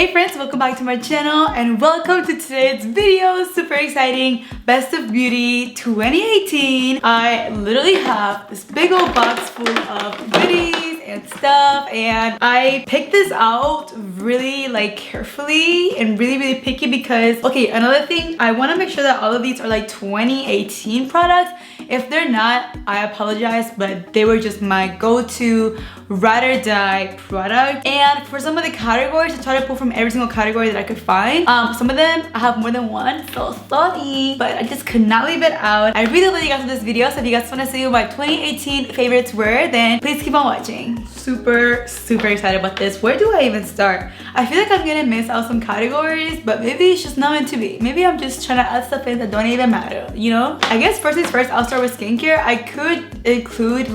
Hey friends, welcome back to my channel and welcome to today's video. Super exciting, Best of Beauty 2018. I literally have this big old box full of goodies and stuff, and I picked this out really carefully and really picky because, okay, another thing, I want to make sure that all of these are 2018 products. If they're not, I apologize, but they were just my go-to ride or die product. And for some of the categories, I try to pull from every single category that I could find. Some of them I have more than one, so sorry, but I just could not leave it out. I really hope you guys love this video, so if you guys want to see what my 2018 favorites were, then please keep on watching. Super excited about this. Where do I even start? I feel like I'm gonna miss out some categories, but maybe it's just not meant to be. Maybe I'm just trying to add stuff in that don't even matter, you know? I guess first things first, I'll start with skincare. I could include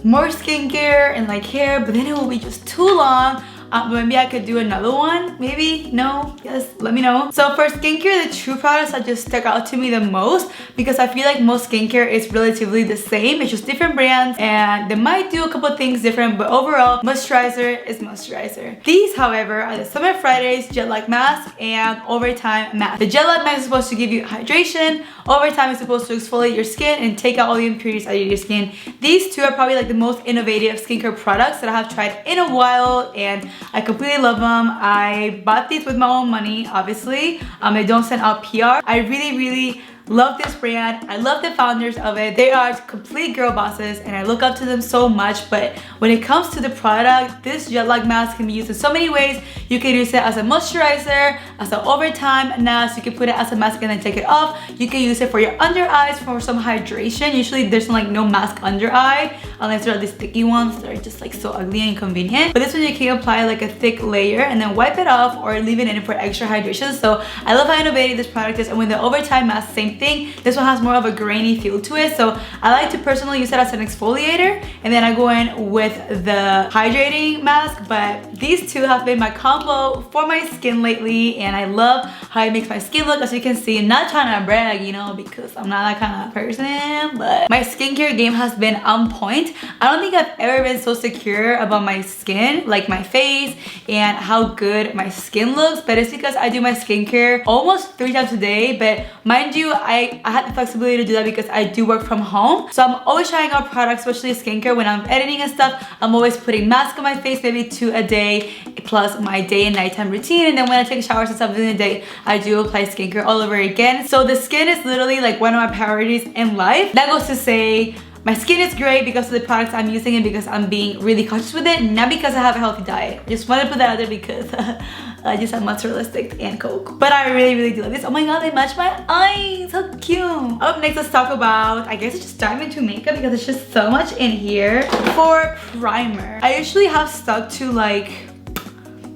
more skincare and hair, but then it will be just too long. Maybe I could do another one. Maybe, no, yes, let me know. So for skincare, the two products that just stuck out to me the most, because I feel like most skincare is relatively the same. It's just different brands and they might do a couple of things different, but overall, moisturizer is moisturizer. These, however, are the Summer Fridays Jet Lag Mask and Overtime Mask. The Jet Lag Mask is supposed to give you hydration. Overtime is supposed to exfoliate your skin and take out all the impurities out of your skin. These two are probably the most innovative skincare products that I have tried in a while, and I completely love them. I bought these with my own money, obviously. They don't send out PR. I really love this brand. I love the founders of it. They are complete girl bosses and I look up to them so much. But when it comes to the product, this jet lag mask can be used in so many ways. You can use it as a moisturizer, as an overtime mask. You can put it as a mask and then take it off. You can use it for your under eyes for some hydration. Usually there's no mask under eye unless there are these sticky ones that are just so ugly and inconvenient. But this one you can apply a thick layer and then wipe it off or leave it in for extra hydration. So I love how innovative this product is. And with the overtime mask, same thing. This one has more of a grainy feel to it, so I like to personally use it as an exfoliator, and then I go in with the hydrating mask. But these two have been my combo for my skin lately, and I love how it makes my skin look. As you can see, I'm not trying to brag, you know, because I'm not that kind of person, but my skincare game has been on point. I don't think I've ever been so secure about my skin, my face and how good my skin looks, but it's because I do my skincare almost 3 times a day. But mind you, I had the flexibility to do that because I do work from home. So I'm always trying out products, especially skincare. When I'm editing and stuff, I'm always putting masks on my face, maybe 2 a day, plus my day and nighttime routine. And then when I take showers and stuff during the day, I do apply skincare all over again. So the skin is literally one of my priorities in life. That goes to say, my skin is great because of the products I'm using and because I'm being really cautious with it, not because I have a healthy diet. Just want to put that out there because I just have mozzarella sticks and Coke. But I really do love this. Oh my god, they match my eyes. How cute. Up next, let's talk about, I guess, just dive into makeup because there's just so much in here. For primer, I usually have stuck to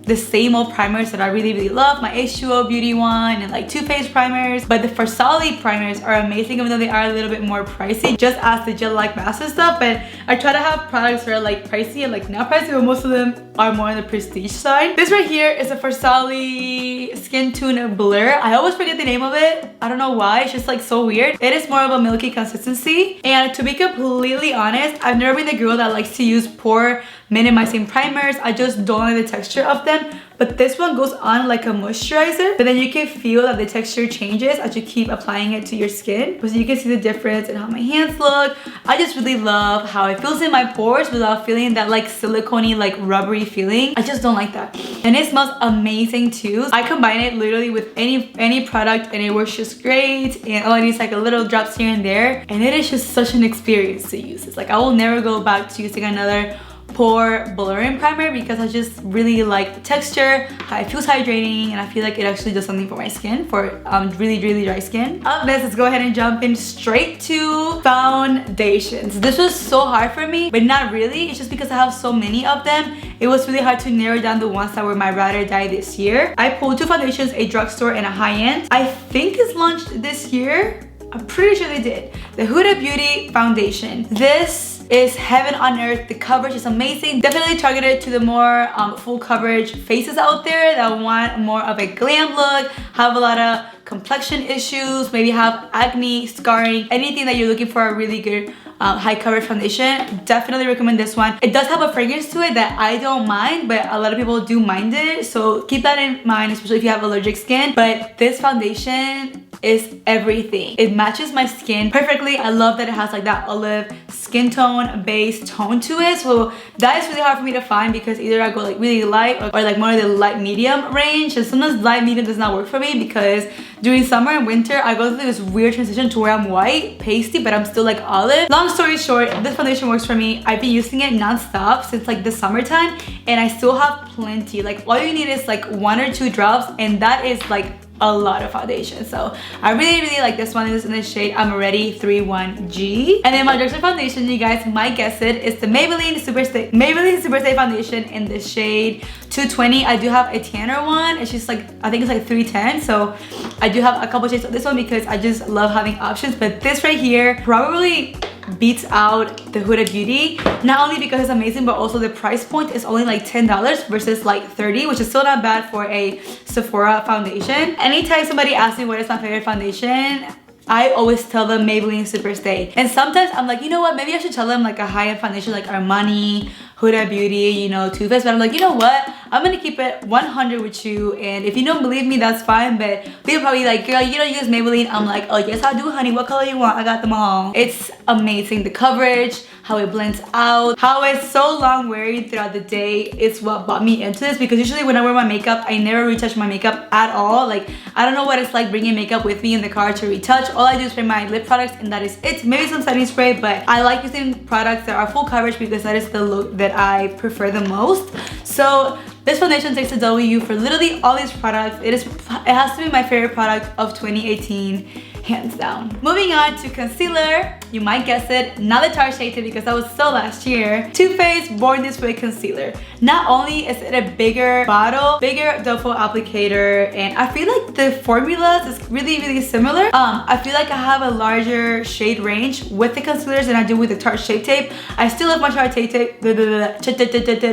the same old primers that I really love, my H2O Beauty one and Too Faced primers. But the Versali primers are amazing, even though they are a little bit more pricey, just as the gel mask and stuff. But I try to have products that are pricey and not pricey, but most of them are more on the prestige side. This right here is a Versali Skin Tune Blur. I always forget the name of it. I don't know why, it's just so weird. It is more of a milky consistency. And to be completely honest, I've never been the girl that likes to use pore minimizing primers. I just don't like the texture of them. But this one goes on like a moisturizer, but then you can feel that the texture changes as you keep applying it to your skin. So you can see the difference in how my hands look. I just really love how it feels in my pores without feeling that silicone-y, rubbery feeling. I just don't like that. And it smells amazing too. I combine it literally with any product and it works just great. And all I need is a little drops here and there. And it is just such an experience to use. It's I will never go back to using another pore blurring primer because I just really like the texture, how it feels hydrating, and I feel like it actually does something for my skin, for really dry skin. Up next, let's go ahead and jump in straight to foundations. This was so hard for me, but not really. It's just because I have so many of them. It was really hard to narrow down the ones that were my ride or die this year. I pulled 2 foundations, a drugstore and a high-end. I think it's launched this year. I'm pretty sure they did. The Huda Beauty foundation. This is heaven on earth. The coverage is amazing. Definitely targeted to the more full coverage faces out there that want more of a glam look, have a lot of complexion issues, maybe have acne, scarring, anything that you're looking for a really good high coverage foundation, definitely recommend this one. It does have a fragrance to it that I don't mind, but a lot of people do mind it, so keep that in mind, especially if you have allergic skin. But this foundation is everything. It matches my skin perfectly. I love that it has like that olive skin tone base tone to it, so that is really hard for me to find because either I go like really light or like more of the light medium range, and sometimes light medium does not work for me because during summer and winter I go through this weird transition to where I'm white pasty but I'm still like olive. Long story short, this foundation works for me. I've been using it non-stop since like the summertime and I still have plenty. Like all you need is like 1 or 2 drops and that is like a lot of foundation. So I really like this one. This is in the shade I'm Ready 31G. And then my drugstore foundation, you guys might guess it, is the Maybelline Superstay foundation in the shade 220. I do have a tanner one. It's just like, I think it's like 310. So I do have a couple shades of this one because I just love having options. But this right here probably beats out the Huda Beauty, not only because it's amazing but also the price point is only like $10 versus like $30, which is still not bad for a Sephora foundation. Anytime somebody asks me what is my favorite foundation, I always tell them Maybelline Superstay. And sometimes I'm like, you know what, maybe I should tell them like a high-end foundation like Armani, Huda Beauty, you know, Too Faced. But I'm like, you know what, I'm gonna keep it 100 with you, and if you don't believe me, that's fine. But people probably like, girl, you don't use Maybelline. I'm like, oh yes I do, honey. What color you want? I got them all. It's amazing. The coverage, how it blends out, how it's so long wearing throughout the day, it's what brought me into this, because usually when I wear my makeup, I never retouch my makeup at all. Like, I don't know what it's like bringing makeup with me in the car to retouch. All I do is spray my lip products and that is it. Maybe some setting spray, but I like using products that are full coverage because that is the look that I prefer the most. So this foundation takes a W for literally all these products. It has to be my favorite product of 2018, hands down. Moving on to concealer, you might guess it, not the Tarte Shade Tape because that was so last year. Too Faced Born This Way concealer. Not only is it a bigger bottle, bigger duffel applicator, and I feel like the formulas is really similar. I feel like I have a larger shade range with the concealers than I do with the Tarte Shape Tape. I still love my Tarte Tape.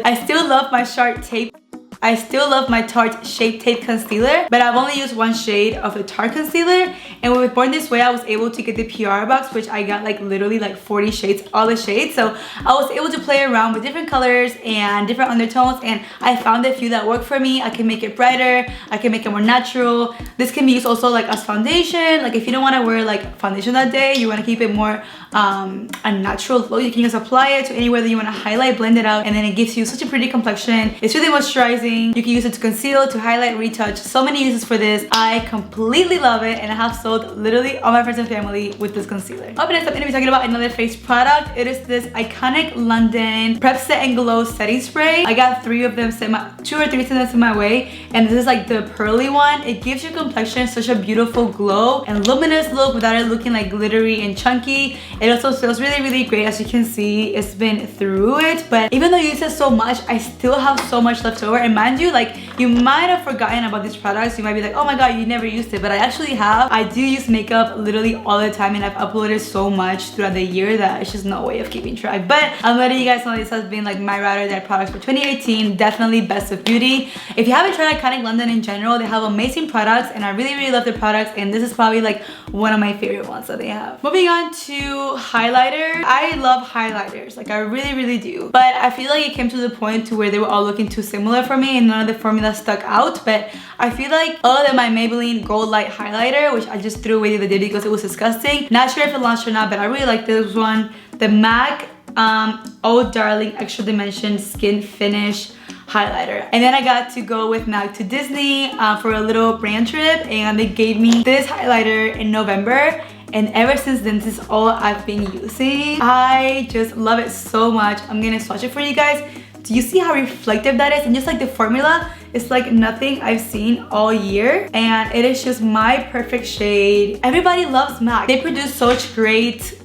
I still love my Tarte Tape. I still love my Tarte Shape Tape concealer, but I've only used one shade of the Tarte concealer. And with Born This Way, I was able to get the PR box, which I got like literally like 40 shades, all the shades. So I was able to play around with different colors and different undertones, and I found a few that work for me. I can make it brighter, I can make it more natural. This can be used also like as foundation. Like if you don't want to wear like foundation that day, you want to keep it more a natural flow, you can just apply it to anywhere that you want to highlight, blend it out, and then it gives you such a pretty complexion. It's really moisturizing. You can use it to conceal, to highlight, retouch. So many uses for this. I completely love it, and I have sold literally all my friends and family with this concealer. Up next, I'm going to be talking about another face product. It is this iconic London Prep Set and Glow setting spray. I got 3 of them, 2 or 3 sent my way, and this is like the pearly one. It gives your complexion such a beautiful glow and luminous look without it looking like glittery and chunky. It also smells really great. As you can see, it's been through it, but even though you use it so much, I still have so much left over. And mind you, like, you might have forgotten about these products. You might be like, oh my god, you never used it, but I actually have. I do use makeup literally all the time, and I've uploaded so much throughout the year that it's just no way of keeping track. But I'm letting you guys know this has been like my ride or die products for 2018. Definitely best of beauty. If you haven't tried Iconic London in general, they have amazing products, and I really love their products, and this is probably like one of my favorite ones that they have. Moving on to highlighter. I love highlighters, like I really do, but I feel like it came to the point to where they were all looking too similar for me and none of the formulas stuck out. But I feel like other than my Maybelline Gold Light highlighter, which I just threw away the other day because it was disgusting, not sure if it launched or not, but I really like this one, the MAC Oh Darling Extra Dimension Skin Finish highlighter. And then I got to go with MAC to Disney for a little brand trip, and they gave me this highlighter in November, and ever since then, this is all I've been using. I just love it so much. I'm gonna swatch it for you guys. Do you see how reflective that is? And just like the formula, it's like nothing I've seen all year, and it is just my perfect shade. Everybody loves MAC. They produce such great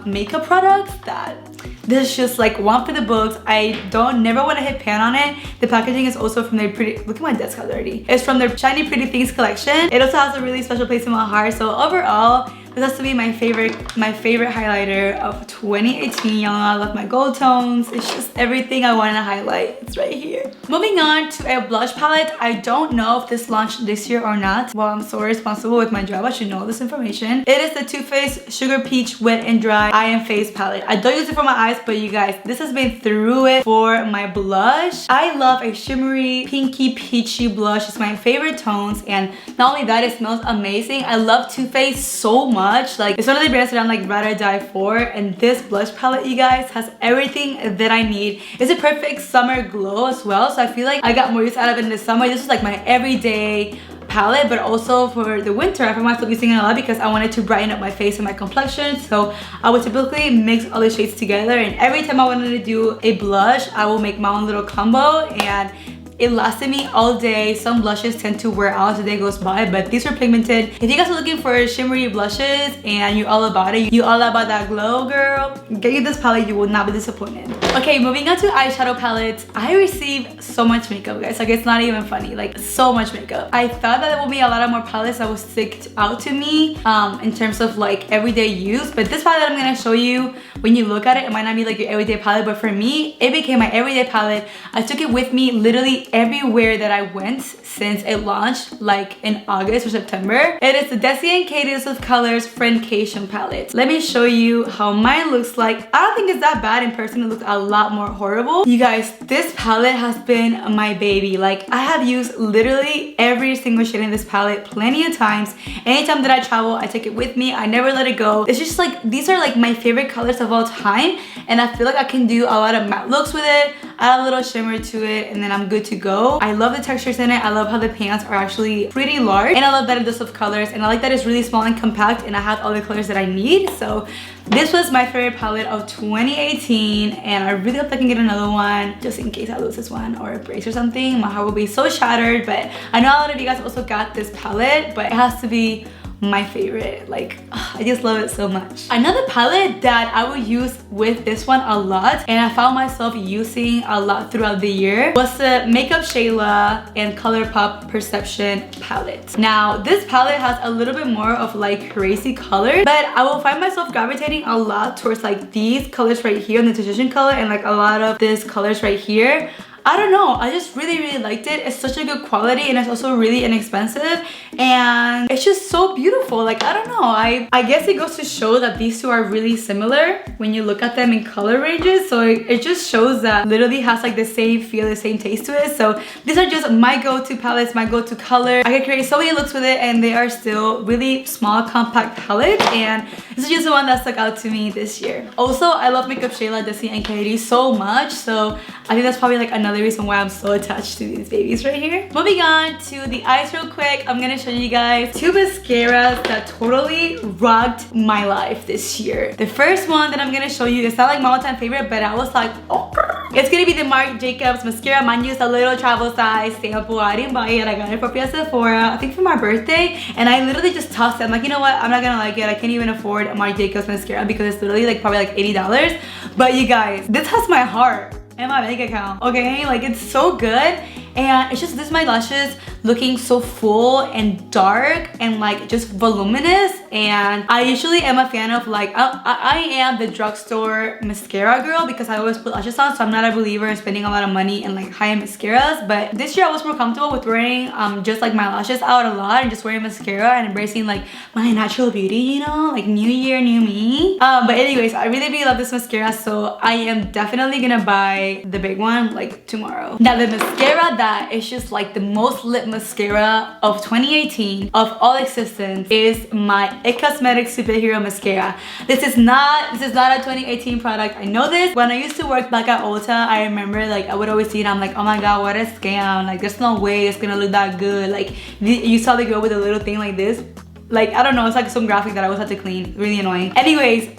makeup products that this is just like one for the books. I never want to hit pan on it. The packaging is also from their pretty, look at my desk already. It's from their Shiny Pretty Things collection. It also has a really special place in my heart. So overall, This has to be my favorite highlighter of 2018. Y'all know I love my gold tones. It's just everything I want to highlight. It's right here. Moving on to a blush palette. I don't know if this launched this year or not. Well, I'm so responsible with my job. I should know this information. It is the Too Faced Sugar Peach Wet and Dry Eye and Face palette. I don't use it for my eyes, but you guys, this has been through it for my blush. I love a shimmery, pinky, peachy blush. It's my favorite tones, and not only that, it smells amazing. I love Too Faced so much. Like, it's one of the brands that I'm like ride or die for, and this blush palette, you guys, has everything that I need. It's a perfect summer glow as well, so I feel like I got more use out of it in the summer. This is like my everyday palette, but also for the winter I find myself using it a lot because I wanted to brighten up my face and my complexion. So I would typically mix all the shades together, and every time I wanted to do a blush, I will make my own little combo, and it lasted me all day. Some blushes tend to wear out as the day goes by, but these are pigmented. If you guys are looking for shimmery blushes and you're all about it, you all about that glow, girl, get you this palette. You will not be disappointed. Okay, moving on to eyeshadow palettes. I received so much makeup, guys. Like, it's not even funny. Like, so much makeup. I thought that there would be a lot of more palettes that would stick out to me in terms of like everyday use, but this palette that I'm gonna show you, when you look at it, it might not be like your everyday palette, but for me, it became my everyday palette. I took it with me literally everywhere that I went since it launched, like in August or September. It is the Desi & Katie's of Colors Friendcation palette. Let me show you how mine looks like. I don't think it's that bad in person. It looks a lot more horrible. You guys, this palette has been my baby. Like, I have used literally every single shade in this palette plenty of times. Anytime that I travel, I take it with me. I never let it go. It's just like, these are like my favorite colors of all time, and I feel like I can do a lot of matte looks with it, add a little shimmer to it, and then I'm good to go. I love the textures in it. I love how the pans are actually pretty large, and I love that it does have colors, and I like that it's really small and compact, and I have all the colors that I need. So this was my favorite palette of 2018, and I really hope I can get another one just in case I lose this one or a brace or something. My heart will be so shattered, but I know a lot of you guys also got this palette, but it has to be my favorite. Like, I just love it so much. Another palette that I will use with this one a lot, and I found myself using a lot throughout the year, was the Makeup Shayla and ColourPop Perception palette. Now, this palette has a little bit more of like crazy color, but I will find myself gravitating a lot towards like these colors right here, the transition color, and like a lot of these colors right here. I don't know, I just really liked it. It's such a good quality, and it's also really inexpensive, and it's just so beautiful. Like, I don't know, I guess it goes to show that these two are really similar when you look at them in color ranges. So it just shows that literally has like the same feel, the same taste to it. So these are just my go-to palettes, my go-to color. I can create so many looks with it, and they are still really small, compact palettes, and this is just the one that stuck out to me this year. Also, I love Makeup Shayla, Desi & Katie so much, so I think that's probably like another reason why I'm so attached to these babies right here. Moving on to the eyes real quick, I'm gonna show you guys two mascaras that totally rocked my life this year. The first one that I'm gonna show you is not like my all-time favorite, but I was like, oh, it's gonna be the Marc Jacobs mascara. Mine used a little travel size sample. I didn't buy it. I got it for Sephora, I think for my birthday, and I literally just tossed it. I'm like, you know what? I'm not gonna like it. I can't even afford a Marc Jacobs mascara because it's literally like probably like $80. But you guys, this has my heart and my bank account, okay? Like, it's so good, and it's just, this is my lashes looking so full and dark and like just voluminous. And I usually am a fan of like, I am the drugstore mascara girl because I always put lashes on, so I'm not a believer in spending a lot of money in like high-end mascaras. But this year I was more comfortable with wearing just like my lashes out a lot and just wearing mascara and embracing like my natural beauty, you know, like new year, new me. But anyways, I really love this mascara, so I am definitely gonna buy the big one like tomorrow. Now, the mascara that is just like the most lit mascara of 2018 of all existence is my IT Cosmetics Superhero Mascara. This is not a 2018 product. I know this. When I used to work back at Ulta, I remember like I would always see it. I'm like, oh my god, what a scam. Like, there's no way it's gonna look that good. Like, you saw the girl with a little thing like this. Like, I don't know, it's like some graphic that I always had to clean. Really annoying. Anyways,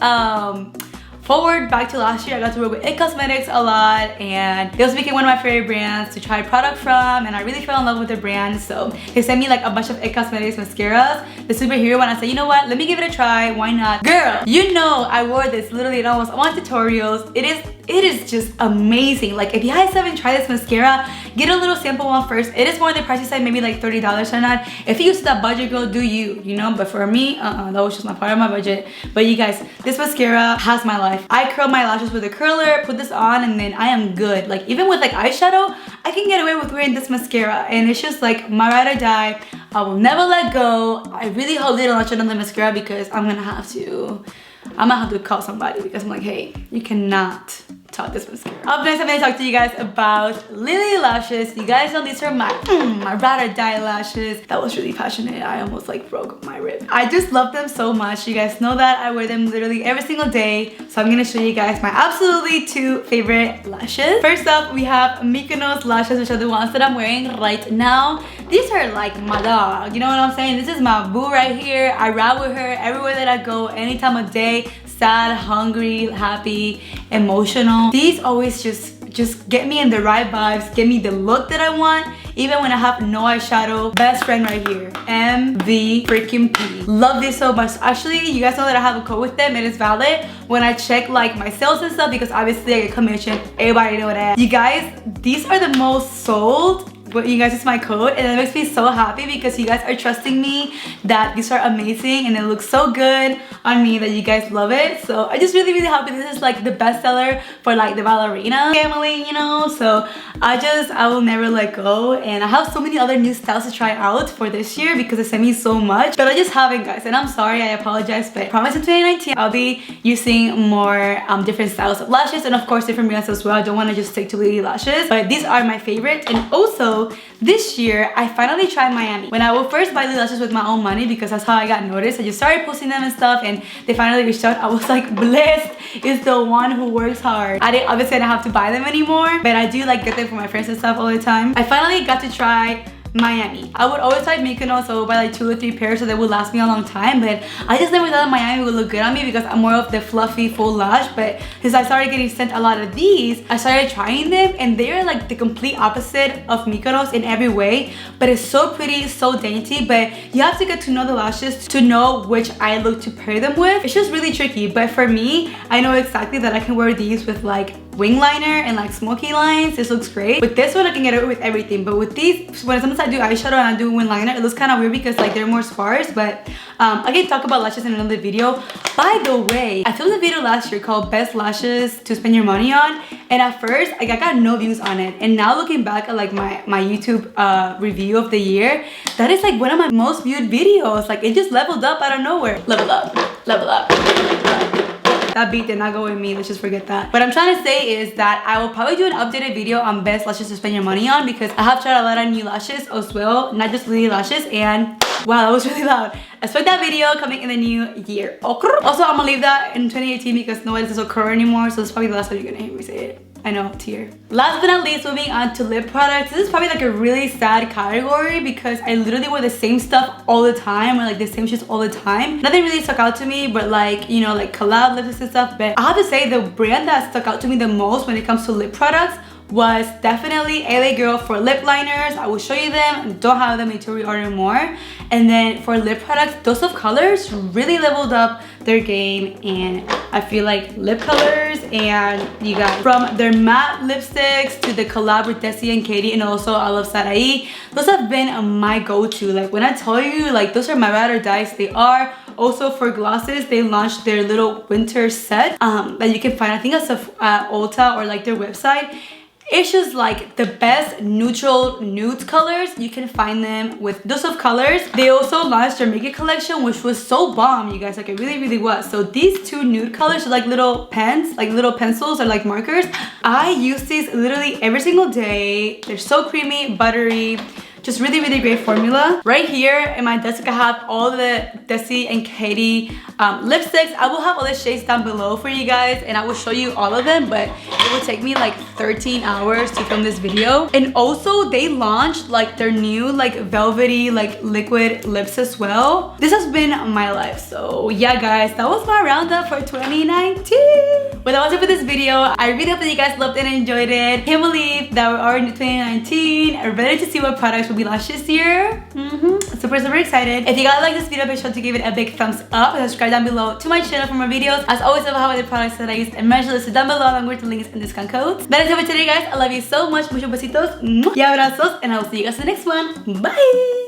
forward back to last year, I got to work with IT Cosmetics a lot, and it was became one of my favorite brands to try product from, and I really fell in love with the brand. So they sent me like a bunch of IT Cosmetics mascaras, the superhero one. I said, you know what, let me give it a try, why not? Girl, you know I wore this literally in almost all my tutorials. It it is just amazing. Like if you guys haven't tried this mascara, get a little sample one first. It is more on the pricey side, maybe like $30 or not. If you use that budget, girl, do you know? But for me, that was just not part of my budget. But you guys, this mascara has my life. I curl my lashes with a curler, put this on, and then I am good. Like even with like eyeshadow, I can get away with wearing this mascara, and it's just like my ride or die. I will never let go. I really hope they don't launch another mascara because I'm gonna have to call somebody because I'm like, hey, you cannot top this mascara. Up next, I'm gonna talk to you guys about Lily lashes. You guys know these are my ride or die lashes. That was really passionate. I almost like broke my rib. I just love them so much. You guys know that I wear them literally every single day. So I'm gonna show you guys my absolutely 2 favorite lashes. First up, we have Mykonos lashes, which are the ones that I'm wearing right now. These are like my dog, you know what I'm saying? This is my boo right here. I ride with her everywhere that I go, any time of day. Sad, hungry, happy, emotional. These always just get me in the right vibes, get me the look that I want, even when I have no eyeshadow. Best friend right here, MV freaking P. Love this so much. Actually, you guys know that I have a code with them. It is Vale. When I check like my sales and stuff, because obviously I get commission, everybody know that. You guys, these are the most sold. But you guys, it's my code, and it makes me so happy because you guys are trusting me that these are amazing and it looks so good on me that you guys love it. So I just really happy. This is like the best seller for like the ballerina family, you know. So I will never let go, and I have so many other new styles to try out for this year because they sent me so much, but I just haven't, guys, and I'm sorry, I apologize, but I promise in 2019 I'll be using more different styles of lashes, and of course different brands as well. I don't want to just stick to Lily lashes, but these are my favorite. And also this year I finally tried Miami. When I will first buy Lily lashes with my own money, because that's how I got noticed, I just started posting them and stuff, and they finally reached out. I was like, blessed is the one who works hard. Obviously I don't have to buy them anymore, but I do like get them for my friends and stuff all the time. I finally got to try Miami. I would always try Mykonos, so I would buy like 2 or 3 pairs so they would last me a long time, but I just never thought Miami would look good on me because I'm more of the fluffy full lash. But since I started getting sent a lot of these, I started trying them, and they're like the complete opposite of Mykonos in every way, but it's so pretty, so dainty. But you have to get to know the lashes to know which eye look to pair them with. It's just really tricky, but for me, I know exactly that I can wear these with like wing liner and like smoky lines. This looks great. With this one, I can get it with everything, but with these, when sometimes I do eyeshadow and I do wing liner, it looks kind of weird because like they're more sparse. But I can talk about lashes in another video. By the way, I filmed a video last year called Best Lashes to Spend Your Money On, and at first I got no views on it, and now looking back at like my YouTube review of the year, that is like one of my most viewed videos. Like it just leveled up out of nowhere. Level up, level up, level up. That beat did not go with me, let's just forget that. What I'm trying to say is that I will probably do an updated video on best lashes to spend your money on, because I have tried a lot of new lashes as well, not just Lily lashes. And wow, that was really loud. Expect that video coming in the new year. Also, I'm gonna leave that in 2018 because nobody says occur anymore, so it's probably the last time you're gonna hear me say it. I know, tear. Last but not least, moving on to lip products. This is probably like a really sad category because I literally wear the same stuff all the time, or like the same shit all the time. Nothing really stuck out to me, but like, you know, like collab lipsticks and stuff. But I have to say the brand that stuck out to me the most when it comes to lip products was definitely LA Girl for lip liners. I will show you them. Don't have them until we order more. And then for lip products, Dose of Colors really leveled up their game, and I feel like lip colors, and you got from their matte lipsticks to the collab with Desi and Katie, and also I love Sarai. Those have been my go-to. Like when I tell you, like those are my ride or dies, they are. Also for glosses, they launched their little winter set that you can find, I think it's at Ulta or like their website. It's just like the best neutral nude colors. You can find them with Dose of Colors. They also launched their makeup collection, which was so bomb, you guys. Like it really was. So these 2 nude colors are like little pens, like little pencils or like markers. I use these literally every single day. They're so creamy, buttery. Just really great formula. Right here in my desk, I have all the Desi and Katie lipsticks. I will have all the shades down below for you guys, and I will show you all of them, but it will take me like 13 hours to film this video. And also they launched like their new like velvety like liquid lips as well. This has been my life. So yeah, guys, that was my roundup for 2019. But that was it for this video. I really hope that you guys loved and enjoyed it. Can't believe that we're already in 2019. I'm ready to see what products will be launched this year. super excited. If you guys like this video, be sure to give it a big thumbs up and subscribe down below to my channel for more videos. As always, I have other products that I use and measure listed down below along with the links and discount codes. That is it for today, guys. I love you so much. Muchos besitos y abrazos, and I will see you guys in the next one. Bye!